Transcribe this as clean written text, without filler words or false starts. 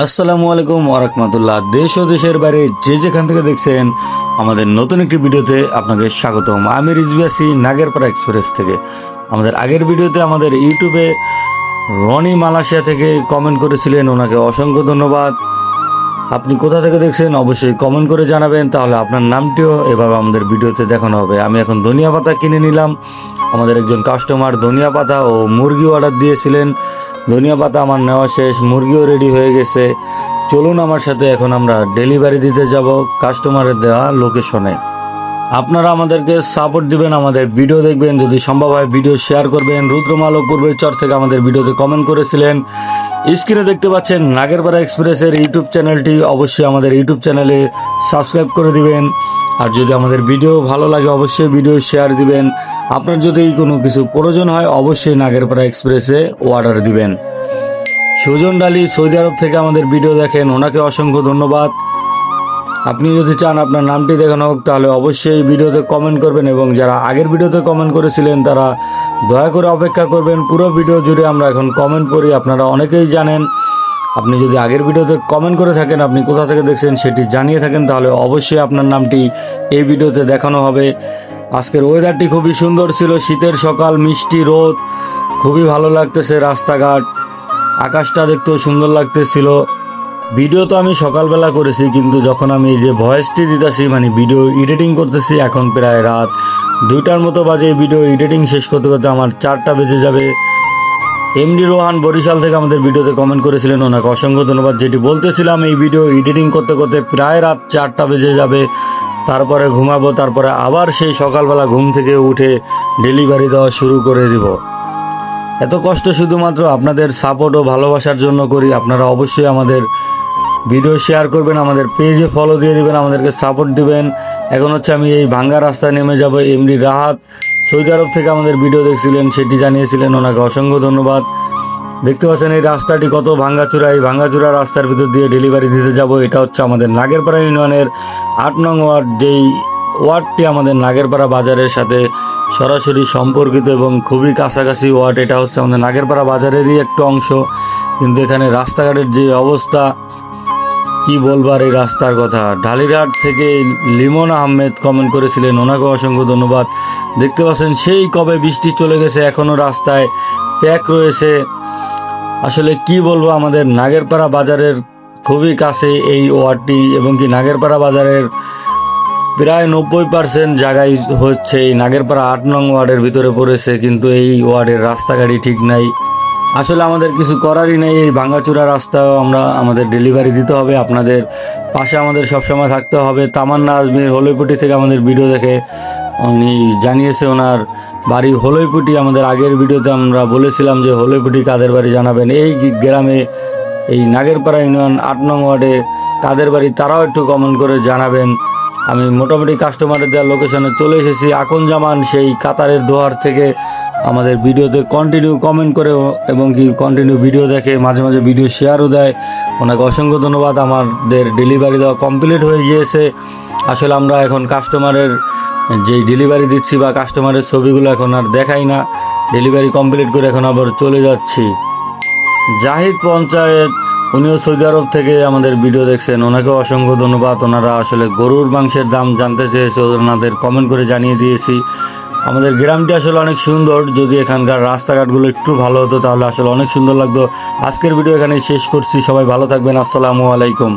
আসসালামু আলাইকুম ওয়া রাহমাতুল্লাহ। দেশ ও দেশের বাইরে যে যেখান থেকে দেখছেন আমাদের নতুন একটি ভিডিওতে আপনাকে স্বাগতম। আমি রিজভী আছি নাগেরপাড়া এক্সপ্রেস থেকে। আমাদের আগের ভিডিওতে আমাদের ইউটিউবে রনি মালয়েশিয়া থেকে কমেন্ট করেছিলেন, ওনাকে অসংখ্য ধন্যবাদ। আপনি কোথা থেকে দেখছেন অবশ্যই কমেন্ট করে জানাবেন, তাহলে আপনার নামটিও এভাবে আমাদের ভিডিওতে দেখানো হবে। আমি এখন ধনিয়া পাতা কিনে নিলাম। আমাদের একজন কাস্টমার ধনিয়া পাতা ও মুরগি অর্ডার দিয়েছিলেন। ধনিয়া পাতা আমার নেওয়া শেষ, মুরগিও রেডি হয়ে গেছে। চলুন আমার সাথে এখন আমরা ডেলিভারি দিতে যাব কাস্টমারের দেওয়া লোকেশনে। আপনারা আমাদেরকে সাপোর্ট দিবেন, আমাদের ভিডিও দেখবেন, যদি সম্ভব হয় ভিডিও শেয়ার করবেন। রুদ্রমালক পূর্বের চর থেকে আমাদের ভিডিওতে কমেন্ট করেছিলেন। স্ক্রিনে দেখতে পাচ্ছেন নাগেরপাড়া এক্সপ্রেসের ইউটিউব চ্যানেলটি, অবশ্যই আমাদের ইউটিউব চ্যানেলে সাবস্ক্রাইব করে দিবেন। আর যদি আমাদের ভিডিও ভালো লাগে অবশ্যই ভিডিও শেয়ার দিবেন। আপনার যদি কোনো কিছু প্রয়োজন হয় অবশ্যই নাগেরপাড়া এক্সপ্রেসে অর্ডার দিবেন। সুজন ডালি সৌদি আরব থেকে আমাদের ভিডিও দেখেন, ওনাকে অসংখ্য ধন্যবাদ। আপনি যদি চান আপনার নামটি দেখানো হোক তাহলে অবশ্যই ভিডিওতে কমেন্ট করবেন, এবং যারা আগের ভিডিওতে কমেন্ট করেছিলেন তারা দয়া করে অপেক্ষা করবেন। পুরো ভিডিও জুড়ে আমরা এখন কমেন্ট করি, আপনারা অনেকেই জানেন। আপনি যদি আগের ভিডিওতে কমেন্ট করে থাকেন, আপনি কোথা থেকে দেখছেন সেটি জানিয়ে থাকেন, তাহলে অবশ্যই আপনার নামটি এই ভিডিওতে দেখানো হবে। আজকের ওয়েদারটি খুবই সুন্দর ছিল, শীতের সকাল, মিষ্টি রোদ, খুবই ভালো লাগতেছে। রাস্তাঘাট আকাশটা দেখতেও সুন্দর লাগতেছিল। ভিডিও তো আমি সকালবেলা করেছি, কিন্তু যখন আমি এই যে ভয়েসটি দিতেছি মানে ভিডিও এডিটিং করতেছি, এখন প্রায় রাত 2টার মতো বাজে। ভিডিও এডিটিং শেষ করতে করতে আমার 4টা বেজে যাবে। এমডি রোহান বরিশাল থেকে আমাদের ভিডিওতে কমেন্ট করেছিলেন, ওনাকে অসংখ্য ধন্যবাদ। যেটি বলতেছিলাম, এই ভিডিও এডিটিং করতে করতে প্রায় রাত 4টা বেজে যাবে। তারপরে ঘুমাবো, তারপরে আবার সেই সকালবেলা ঘুম থেকে উঠে ডেলিভারি দেওয়া শুরু করে দিব। এত কষ্ট শুধুমাত্র আপনাদের সাপোর্ট ও ভালোবাসার জন্য করি। আপনারা অবশ্যই আমাদের ভিডিও শেয়ার করবেন, আমাদের পেজে ফলো দিয়ে দিবেন, আমাদেরকে সাপোর্ট দিবেন। এখন হচ্ছে আমি এই ভাঙ্গা রাস্তায় নেমে যাব। এমডি রাহাত সৌদি আরব থেকে আমাদের ভিডিও দেখছিলেন, সেটি জানিয়েছিলেন, ওনাকে অসংখ্য ধন্যবাদ। দেখতে পাচ্ছেন এই রাস্তাটি কত ভাঙ্গাচুরা, এই ভাঙ্গাচুরা রাস্তার ভিতর দিয়ে ডেলিভারি দিতে যাব। এটা হচ্ছে আমাদের নাগেরপাড়া ইউনিয়নের 8 নং ওয়ার্ড, যেই ওয়ার্ডটি আমাদের নাগেরপাড়া বাজারের সাথে সরাসরি সম্পর্কিত এবং খুবই কাছাকাছি ওয়ার্ড। এটা হচ্ছে আমাদের নাগেরপাড়া বাজারেরই একটু অংশ, কিন্তু এখানে রাস্তাঘাটের যে অবস্থা কি বলবার এই রাস্তার কথা। ঢালিরহাট থেকে লিমন আহমেদ কমেন্ট করেছিলেন, ওনাকে অসংখ্য ধন্যবাদ। দেখতে পাচ্ছেন সেই কবে বৃষ্টি চলে গেছে, এখনও রাস্তায় প্যাক রয়েছে। আসলে কি বলবো, আমাদের নাগেরপাড়া বাজারের খুবই কাছে এই ওয়ার্ডটি, এবং কি নাগেরপাড়া বাজারের প্রায় 90% জায়গায় হচ্ছে এই নাগেরপাড়া 8 নং ওয়ার্ডের ভিতরে পড়েছে, কিন্তু এই ওয়ার্ডের রাস্তাঘাটই ঠিক নাই। আসলে আমাদের কিছু করারই নেই, এই ভাঙ্গাচুরা রাস্তাও আমাদের ডেলিভারি দিতে হবে। আপনাদের পাশে আমাদের সবসময় থাকতে হবে। তামান্না আজমির হলইপুটি থেকে আমাদের ভিডিও দেখে উনি জানিয়েছে ওনার বাড়ি হলইপুটি। আমাদের আগের ভিডিওতে আমরা বলেছিলাম যে হলইপুটি কাদের বাড়ি জানাবেন। এই গ্রামে এই নাগেরপাড়া ইউনিয়ন 8 নং ওয়ার্ডে কাদের বাড়ি তারাও একটু কমেন্ট করে জানাবেন। আমি মোটামুটি কাস্টমারের দেওয়ার লোকেশনে চলে এসেছি। আকন জামান সেই কাতারের দোহার থেকে আমাদের ভিডিওতে কন্টিনিউ কমেন্ট করে এবং কি কন্টিনিউ ভিডিও দেখে, মাঝে মাঝে ভিডিও শেয়ারও দেয়। ওনাকে অসংখ্য ধন্যবাদ। আমাদের ডেলিভারি দেওয়া কমপ্লিট হয়ে গিয়েছে। আসলে আমরা এখন কাস্টমারের যেই ডেলিভারি দিচ্ছি বা কাস্টমারের ছবিগুলো এখন আর দেখাই না। ডেলিভারি কমপ্লিট করে এখন আবার চলে যাচ্ছি। জাহিদ পঞ্চায়েত, উনিও সৌদি আরব থেকে আমাদের ভিডিও দেখছেন, ওনাকেও অসংখ্য ধন্যবাদ। ওনারা আসলে গরুর মাংসের দাম জানতে চেয়েছে, ওনাদের কমেন্ট করে জানিয়ে দিয়েছি। আমাদের গ্রামটি আসলে অনেক সুন্দর, যদি এখানকার রাস্তাঘাটগুলো একটু ভালো হতো তাহলে আসলে অনেক সুন্দর লাগতো। আজকের ভিডিও এখানেই শেষ করছি। সবাই ভালো থাকবেন। আসসালামু আলাইকুম।